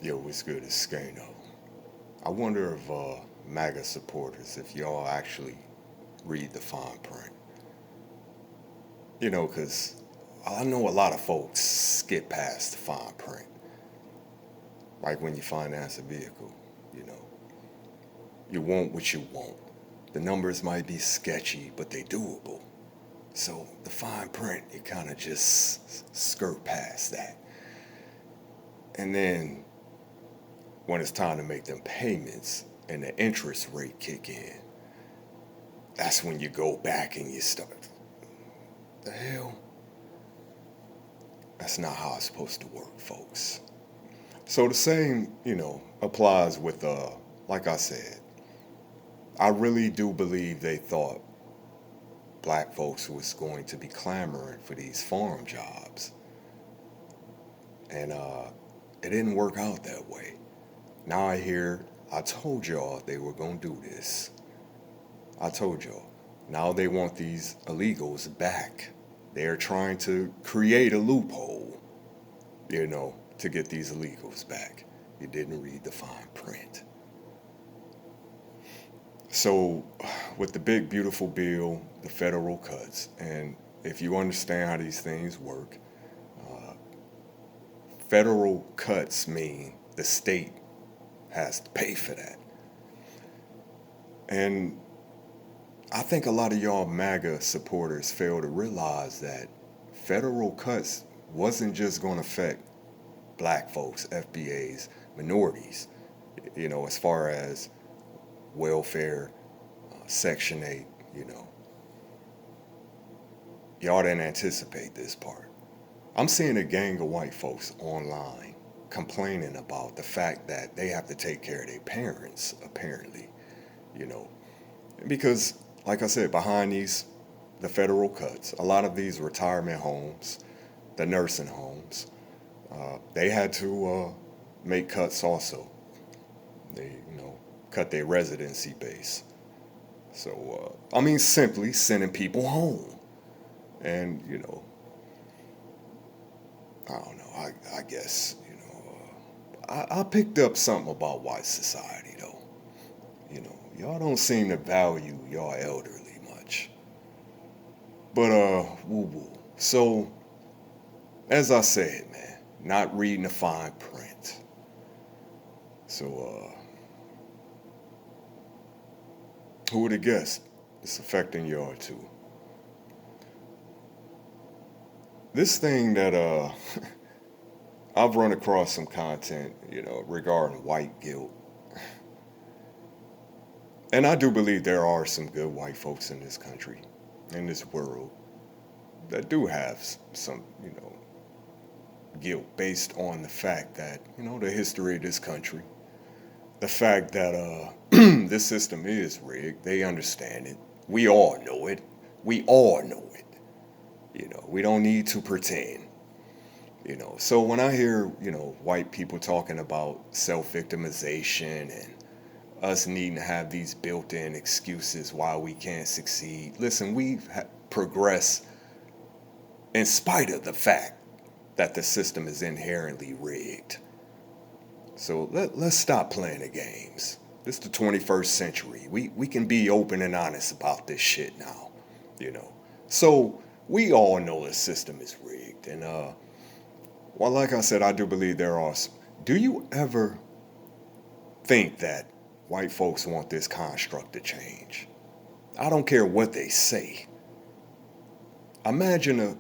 Yo, what's good? It's Skano. I wonder if MAGA supporters, if y'all actually read the fine print. Because I know a lot of folks skip past the fine print. Like when you finance a vehicle, you know, you want what you want. The numbers might be sketchy, but they doable. So the fine print, you kind of just skirt past that. And then when it's time to make them payments and the interest rate kick in, that's when you go back and you start. The hell? That's not how it's supposed to work, folks. So the same, applies with, like I said, I really do believe they thought black folks was going to be clamoring for these farm jobs. And it didn't work out that way. Now I told y'all they were going to do this. I told y'all. Now they want these illegals back. They're trying to create a loophole, to get these illegals back. You didn't read the fine print. So, with the big, beautiful bill, the federal cuts, and if you understand how these things work, uh, federal cuts mean the state has to pay for that. And I think a lot of y'all MAGA supporters fail to realize that federal cuts wasn't just going to affect black folks, FBAs, minorities, as far as welfare, Section 8, Y'all didn't anticipate this part. I'm seeing a gang of white folks online complaining about the fact that they have to take care of their parents, apparently, you know, because, like I said, behind the federal cuts, a lot of these retirement homes, the nursing homes, they had to make cuts also. They, cut their residency base. So, simply sending people home. And, I don't know, I guess, I picked up something about white society, though. Y'all don't seem to value y'all elderly much. But, woo woo. So, as I said, man, not reading the fine print. So, who would have guessed it's affecting y'all too? This thing that I've run across some content, regarding white guilt. And I do believe there are some good white folks in this country, in this world, that do have some, guilt based on the fact that, the history of this country, the fact that this system is rigged. They understand it. We all know it. We all know it. We don't need to pretend. So when I hear, white people talking about self-victimization and us needing to have these built-in excuses why we can't succeed, listen, we've progressed in spite of the fact that the system is inherently rigged. So let's stop playing the games. This is the 21st century. We can be open and honest about this shit now, So we all know the system is rigged. And well, like I said, I do believe there are some. Do you ever think that white folks want this construct to change? I don't care what they say. Imagine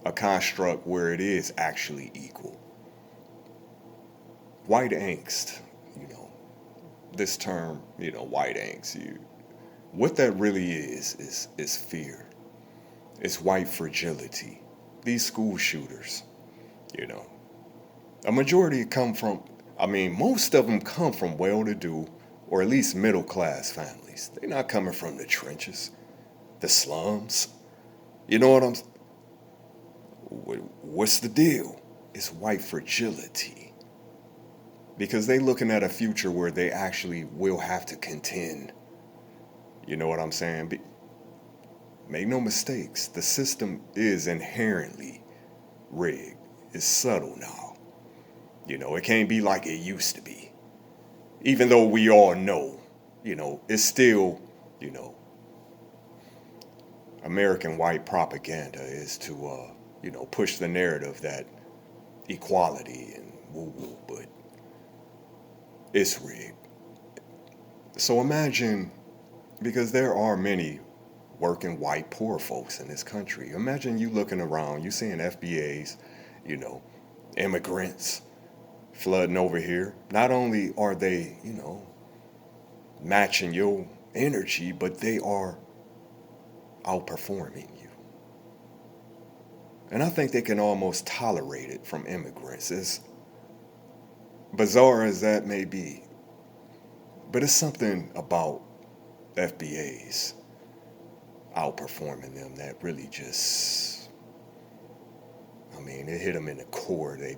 a construct where it is actually equal. White angst, this term, white angst, what that really is fear. It's white fragility. These school shooters, you know, a majority come from, most of them come from well-to-do or at least middle-class families. They're not coming from the trenches, the slums. You know what I'm? What's the deal? It's white fragility. Because they looking at a future where they actually will have to contend. You know what I'm saying? Make no mistakes, the system is inherently rigged. is subtle now. It can't be like it used to be. Even though we all know, it's still, you know, American white propaganda is to, push the narrative that equality and woo woo, but it's rigged. So imagine, because there are many working white poor folks in this country. Imagine you looking around, you seeing FBAs, you know, immigrants flooding over here. Not only are they, matching your energy, but they are outperforming you. And I think they can almost tolerate it from immigrants, as bizarre as that may be. But it's something about FBAs outperforming them that really just, it hit them in the core of their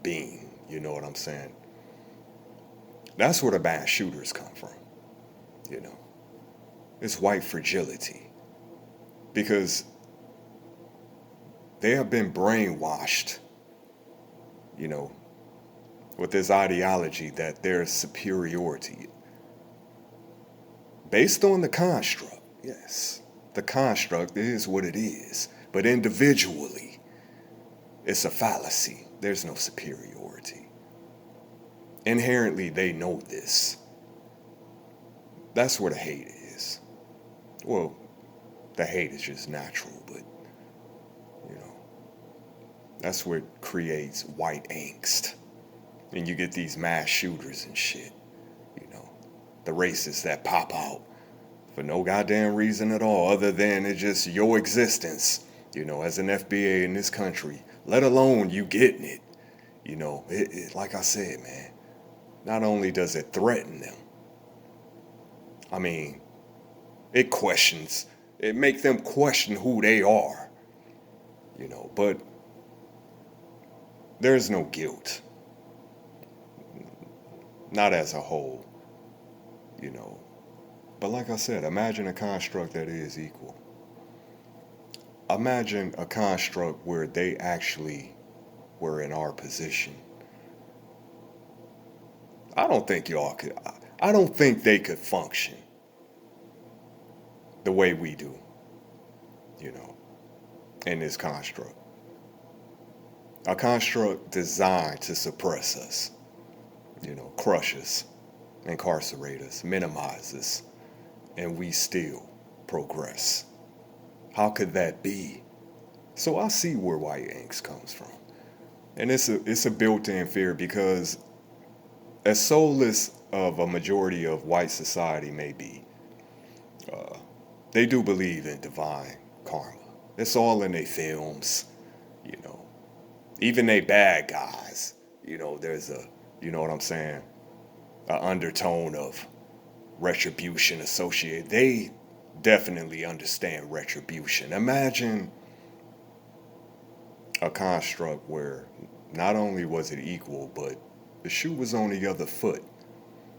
being. You know what I'm saying? That's where the mass shooters come from. It's white fragility. Because they have been brainwashed, with this ideology that there's superiority based on the construct. Yes, the construct is what it is, but individually, it's a fallacy. There's no superiority. Inherently, they know this. That's where the hate is. Well, the hate is just natural, but, that's what creates white angst. And you get these mass shooters and shit, the racists that pop out for no goddamn reason at all, other than it's just your existence, as an FBA in this country, let alone you getting it. Like I said, man, not only does it threaten them, it makes them question who they are, but there's no guilt. Not as a whole, But like I said, imagine a construct that is equal. Imagine a construct where they actually were in our position. I don't think I don't think they could function the way we do, in this construct. A construct designed to suppress us, crush us, incarcerate us, minimize us, and we still progress. How could that be? So I see where white angst comes from. And it's a built-in fear because as soulless of a majority of white society may be, they do believe in divine karma. It's all in their films, Even they bad guys, there's you know what I'm saying, an undertone of retribution associated. They definitely understand retribution. Imagine a construct where not only was it equal, but the shoe was on the other foot.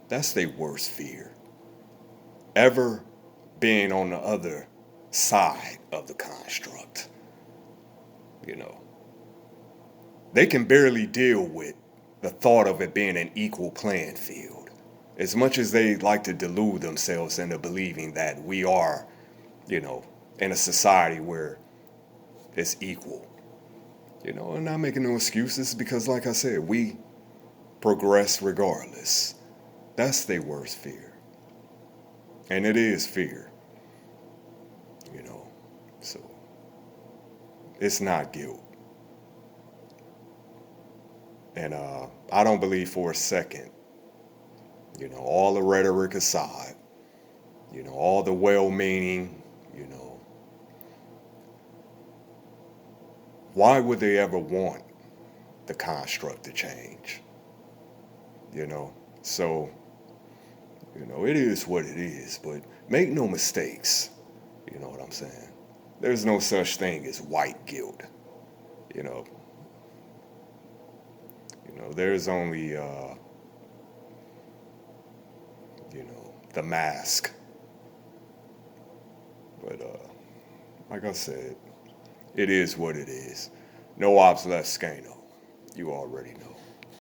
That's their worst fear. Ever being on the other side of the construct. They can barely deal with the thought of it being an equal playing field. As much as they like to delude themselves into believing that we are, in a society where it's equal. And not making no excuses because, like I said, we progress regardless. That's their worst fear. And it is fear. So it's not guilt. And I don't believe for a second, all the rhetoric aside, all the well-meaning, why would they ever want the construct to change? So, it is what it is, but make no mistakes, you know what I'm saying? There's no such thing as white guilt, there's only, the mask. But like I said, it is what it is. No ops left Scano. You already know.